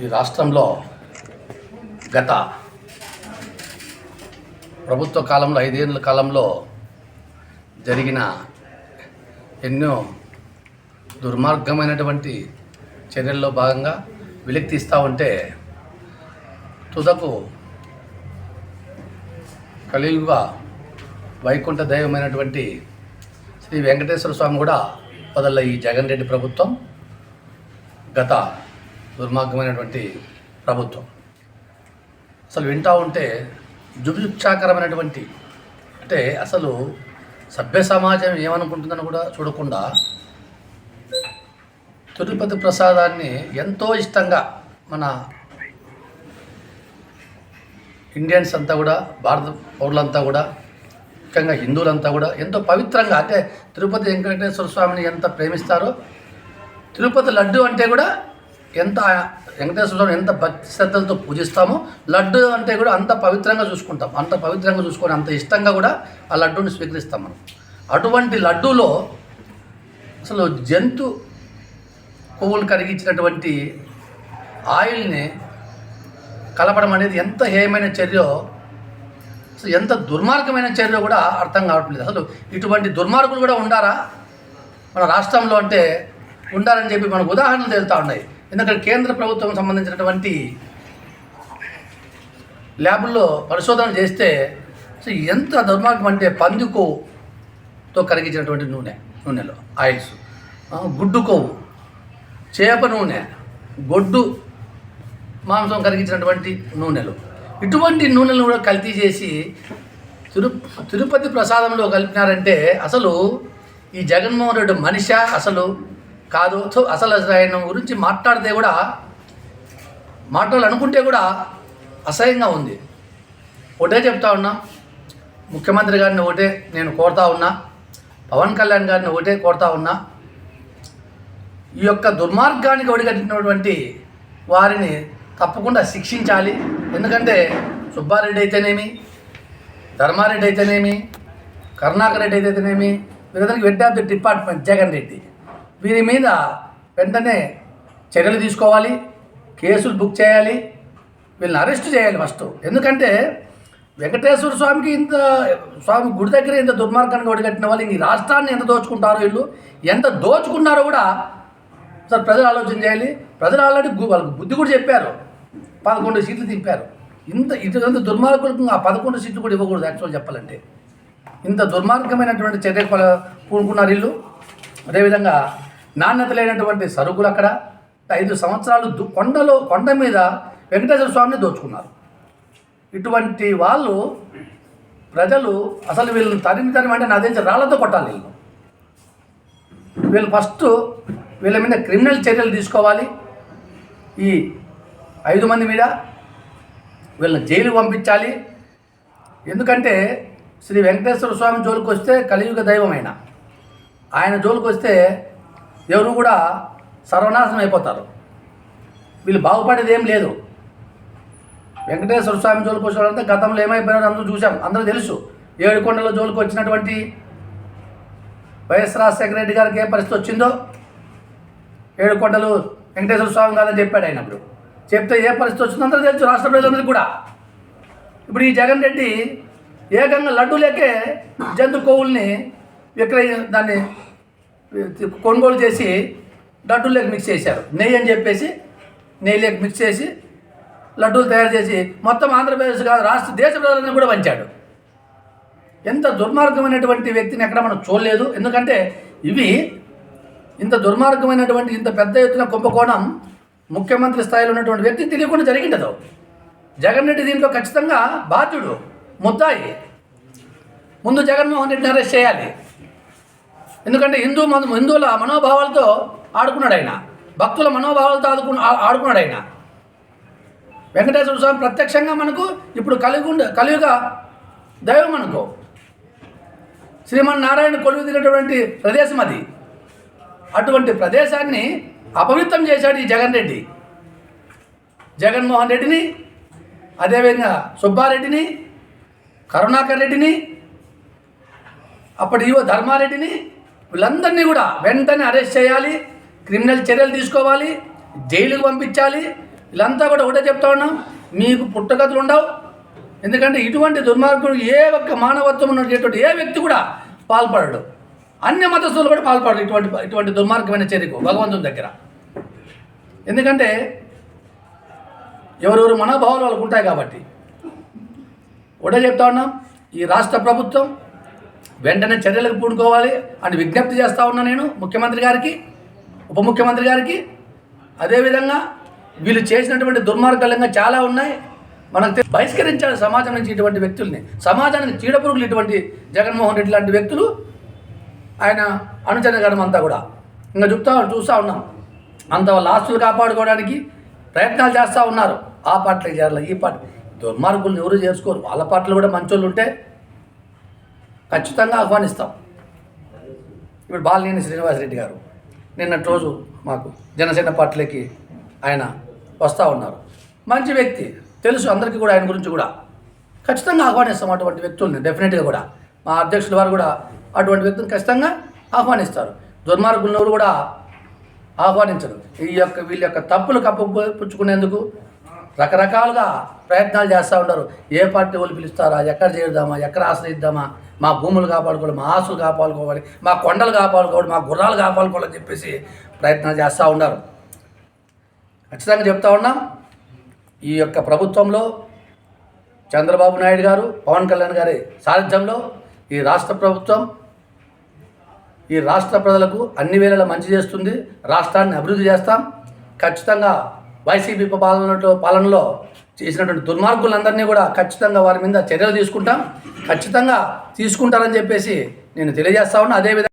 ఈ రాష్ట్రంలో గత ప్రభుత్వ కాలంలో 5 ఏళ్ల కాలంలో జరిగిన ఎన్నో దుర్మార్గమైనటువంటి చర్యల్లో భాగంగా వెలికి తీస్తూ ఉంటే తుదకు కలియుగ వైకుంఠ దైవమైనటువంటి శ్రీ వెంకటేశ్వర స్వామి కూడా వదల ఈ జగన్ రెడ్డి ప్రభుత్వం గత దుర్మార్గమైనటువంటి ప్రభుత్వం. అసలు వింటూ ఉంటే జుగుప్సాకరమైనటువంటి, అంటే అసలు సభ్య సమాజం ఏమనుకుంటుందని కూడా చూడకుండా తిరుపతి ప్రసాదాన్ని ఎంతో ఇష్టంగా మన ఇండియన్స్ అంతా కూడా, భారత పౌరులంతా కూడా, ముఖ్యంగా హిందువులంతా కూడా ఎంతో పవిత్రంగా, అంటే తిరుపతి వెంకటేశ్వర స్వామిని ఎంత ప్రేమిస్తారో, తిరుపతి లడ్డు అంటే కూడా ఎంత వెంకటేశ్వర స్వామిని ఎంత భక్తి శ్రద్ధలతో పూజిస్తామో, లడ్డు అంటే కూడా అంత పవిత్రంగా చూసుకుంటాం. అంత పవిత్రంగా చూసుకొని అంత ఇష్టంగా కూడా ఆ లడ్డూని స్వీకరిస్తాం మనం. అటువంటి లడ్డూలో అసలు జంతు కొవ్వులు కరిగించినటువంటి ఆయిల్ని కలపడం అనేది ఎంత హేయమైన చర్యో, అసలు ఎంత దుర్మార్గమైన చర్య కూడా అర్థం కావట్లేదు. అసలు ఇటువంటి దుర్మార్గులు కూడా ఉండారా మన రాష్ట్రంలో అంటే ఉండాలని చెప్పి మనకు ఉదాహరణలు తెలుస్తూ ఉన్నాయి. ఎందుకంటే కేంద్ర ప్రభుత్వం సంబంధించినటువంటి ల్యాబుల్లో పరిశోధన చేస్తే అసలు ఎంత దుర్మార్గం అంటే పంది కొవ్వుతో కరిగించినటువంటి నూనెలో ఆయిల్స్, గుడ్డు కొవ్వు, చేప నూనె, గొడ్డు మాంసం కరిగించినటువంటి నూనెలు, ఇటువంటి నూనెలను కూడా కల్తీ చేసి తిరుపతి ప్రసాదంలో కలిపినారంటే అసలు ఈ జగన్మోహన్ రెడ్డి మనిషి అసలు కాదు. సో అసలు ఆయన గురించి మాట్లాడితే కూడా, మాట్లాడాలనుకుంటే కూడా అసహ్యంగా ఉంది. ఒకటే చెప్తా ఉన్నా, ముఖ్యమంత్రి గారిని ఒకటే నేను కోరుతా ఉన్నా, పవన్ కళ్యాణ్ గారిని ఒకటే కోరుతా ఉన్నా, ఈ యొక్క దుర్మార్గానికి ఒడిగట్టినటువంటి వారిని తప్పకుండా శిక్షించాలి. ఎందుకంటే సుబ్బారెడ్డి అయితేనేమి, ధర్మారెడ్డి అయితేనేమి, కరుణాకర్ రెడ్డి అయితేనేమి, వీరందరికీ head of the department Jagan Reddy, వీరి మీద వెంటనే చర్యలు తీసుకోవాలి, కేసులు బుక్ చేయాలి, వీళ్ళని అరెస్ట్ చేయాలి ఫస్ట్. ఎందుకంటే వెంకటేశ్వర స్వామికి స్వామి గుడి దగ్గర ఎంత దుర్మార్గానికి ఒడిగట్టిన వాళ్ళు ఈ రాష్ట్రాన్ని ఎంత దోచుకుంటారో, వీళ్ళు ఎంత దోచుకున్నారో కూడా సార్ ప్రజలు ఆలోచన చేయాలి. ప్రజలు ఆల్రెడీ వాళ్ళకి బుద్ధి కూడా చెప్పారు, 11 సీట్లు తిప్పారు. ఇంత దుర్మార్గులకు ఆ 11 సీట్లు కూడా ఇవ్వకూడదు యాక్చువల్ చెప్పాలంటే. ఇంత దుర్మార్గమైనటువంటి చర్య పూనుకున్నారు వీళ్ళు. అదేవిధంగా నాణ్యత లేనటువంటి సరుకులు అక్కడ 5 సంవత్సరాలు కొండ మీద వెంకటేశ్వర స్వామిని దోచుకున్నారు. ఇటువంటి వాళ్ళు ప్రజలు అసలు వీళ్ళని తరిమి అంటే నా తెలిసి రాళ్లతో కొట్టాలి. వీళ్ళు ఫస్ట్ వీళ్ళ మీద క్రిమినల్ చర్యలు తీసుకోవాలి. ఈ 5 మంది మీద వీళ్ళని జైలు పంపించాలి. ఎందుకంటే శ్రీ వెంకటేశ్వర స్వామి జోలికి వస్తే కలియుగ దైవమైన ఆయన జోలికి వస్తే ఎవరు కూడా సర్వనాశనం అయిపోతారు. వీళ్ళు బాగుపడేది ఏం లేదు. వెంకటేశ్వర స్వామి జోలికి వచ్చారంటే గతంలో ఏమైపోయినారో అందరూ చూసాం, అందరూ తెలుసు. 7 కొండల జోలికి వచ్చినటువంటి వైఎస్ రాజశేఖర రెడ్డి గారికి ఏ పరిస్థితి వచ్చిందో, 7 కొండలు వెంకటేశ్వర స్వామి కాదని చెప్పాడు ఆయన. అప్పుడు చెప్తే ఏ పరిస్థితి వచ్చిందో అందరూ తెలుసు, రాష్ట్ర ప్రజలందరికీ కూడా. ఇప్పుడు ఈ జగన్ రెడ్డి ఏకంగా లడ్డు లేకే జంతు కొవ్వుల్ని దాన్ని కొనుగోలు చేసి లడ్డూలోకి మిక్స్ చేశారు. నెయ్యి అని చెప్పేసి నెయ్యిలోకి మిక్స్ చేసి లడ్డూలు తయారు చేసి మొత్తం ఆంధ్రప్రదేశ్ కాదు దేశ ప్రజలను కూడా పంచాడు. ఎంత దుర్మార్గమైనటువంటి వ్యక్తిని ఎక్కడ మనం చూడలేదు. ఎందుకంటే ఇవి ఇంత దుర్మార్గమైనటువంటి ఇంత పెద్ద ఎత్తున కుంభకోణం ముఖ్యమంత్రి స్థాయిలో ఉన్నటువంటి వ్యక్తికి తెలియకుండా జరిగిండదు. జగన్ రెడ్డి దీంట్లో ఖచ్చితంగా బాధ్యుడు, ముద్దాయి. ముందు జగన్మోహన్ రెడ్డిని అరెస్ట్ చేయాలి. ఎందుకంటే హిందువుల మనోభావాలతో ఆడుకున్నాడు ఆయన, భక్తుల మనోభావాలతో ఆడుకున్నాడు ఆయన. వెంకటేశ్వర స్వామి ప్రత్యక్షంగా మనకు ఇప్పుడు కలియుగ దైవం అనుకో, శ్రీమన్నారాయణ కొలువు తీరినటువంటి ప్రదేశం అది. అటువంటి ప్రదేశాన్ని అపవిత్రం చేశాడు ఈ జగన్ రెడ్డి. జగన్మోహన్ రెడ్డిని, అదేవిధంగా సుబ్బారెడ్డిని, కరుణాకర్ రెడ్డిని, అప్పటి ధర్మారెడ్డిని, వీళ్ళందరినీ కూడా వెంటనే అరెస్ట్ చేయాలి. క్రిమినల్ చర్యలు తీసుకోవాలి, జైలుకు పంపించాలి. వీళ్ళంతా కూడా ఒకటే చెప్తా ఉన్నాం, మీకు పుట్టగతులు ఉండవు. ఎందుకంటే ఇటువంటి దుర్మార్గుడు ఏ ఒక్క మానవత్వం ఉన్నటువంటి ఏ వ్యక్తి కూడా పాల్పడడు. అన్య మతస్థులు కూడా పాల్పడరు ఇటువంటి దుర్మార్గమైన చర్యకు భగవంతుని దగ్గర. ఎందుకంటే ఎవరెవరు మనోభావాలు వాళ్ళకు ఉంటాయి కాబట్టి. ఒకటే చెప్తా ఉన్నాం, ఈ రాష్ట్ర ప్రభుత్వం వెంటనే చర్యలకు పూనుకోవాలి అని విజ్ఞప్తి చేస్తూ ఉన్నా నేను ముఖ్యమంత్రి గారికి, ఉప ముఖ్యమంత్రి గారికి. అదేవిధంగా వీళ్ళు చేసినటువంటి దుర్మార్గాలంగా చాలా ఉన్నాయి. మనకు బహిష్కరించాలి సమాజం నుంచి ఇటువంటి వ్యక్తుల్ని. సమాజానికి చీడపురుగులు ఇటువంటి జగన్మోహన్ రెడ్డి లాంటి వ్యక్తులు, ఆయన అనుచరగణం అంతా కూడా ఇంకా చూస్తూ ఉన్నాం. అంత వాళ్ళ ఆస్తులు కాపాడుకోవడానికి ప్రయత్నాలు చేస్తూ ఉన్నారు. ఆ పార్టీలకు చేరాలి, ఈ పార్టీ దుర్మార్గులను ఎవరు చేసుకోరు. వాళ్ళ పార్టీలు కూడా మంచోళ్ళు ఉంటే ఖచ్చితంగా ఆహ్వానిస్తాం. ఇప్పుడు బాలినేని శ్రీనివాసరెడ్డి గారు నిన్నటి రోజు మాకు జనసేన పార్టీలకి ఆయన వస్తూ ఉన్నారు. మంచి వ్యక్తి, తెలుసు అందరికీ కూడా ఆయన గురించి కూడా. ఖచ్చితంగా ఆహ్వానిస్తాం అటువంటి వ్యక్తుల్ని. డెఫినెట్గా కూడా మా అధ్యక్షుల వారు కూడా అటువంటి వ్యక్తులను ఖచ్చితంగా ఆహ్వానిస్తారు. దుర్మార్గులను ఎవరు కూడా ఆహ్వానించరు. వీళ్ళ యొక్క తప్పులు కప్పుపుచ్చుకునేందుకు రకరకాలుగా ప్రయత్నాలు చేస్తూ ఉంటారు. ఏ పార్టీ వాళ్ళు పిలుస్తారా, ఎక్కడ చేరుదామా, ఎక్కడ ఆశ్రయిద్దామా, మా భూములు కాపాడుకోవాలి, మా ఆస్తులు కాపాడుకోవాలి, మా కొండలు కాపాడుకోవాలి, మా గుర్రాలు కాపాడుకోవాలని చెప్పేసి ప్రయత్నాలు చేస్తూ ఉన్నారు. ఖచ్చితంగా చెప్తా ఉన్నాం, ఈ యొక్క ప్రభుత్వంలో చంద్రబాబు నాయుడు గారు, పవన్ కళ్యాణ్ గారి సారథ్యంలో ఈ రాష్ట్ర ప్రభుత్వం ఈ రాష్ట్ర ప్రజలకు అన్ని వేళలా మంచి చేస్తుంది. రాష్ట్రాన్ని అభివృద్ధి చేస్తాం. ఖచ్చితంగా వైసీపీ పాలనలో చేసినటువంటి దుర్మార్గులందరినీ కూడా ఖచ్చితంగా వారి మీద చర్యలు తీసుకుంటాం. ఖచ్చితంగా తీసుకుంటారని చెప్పేసి నేను తెలియజేస్తా ఉన్నా. అదేవిధంగా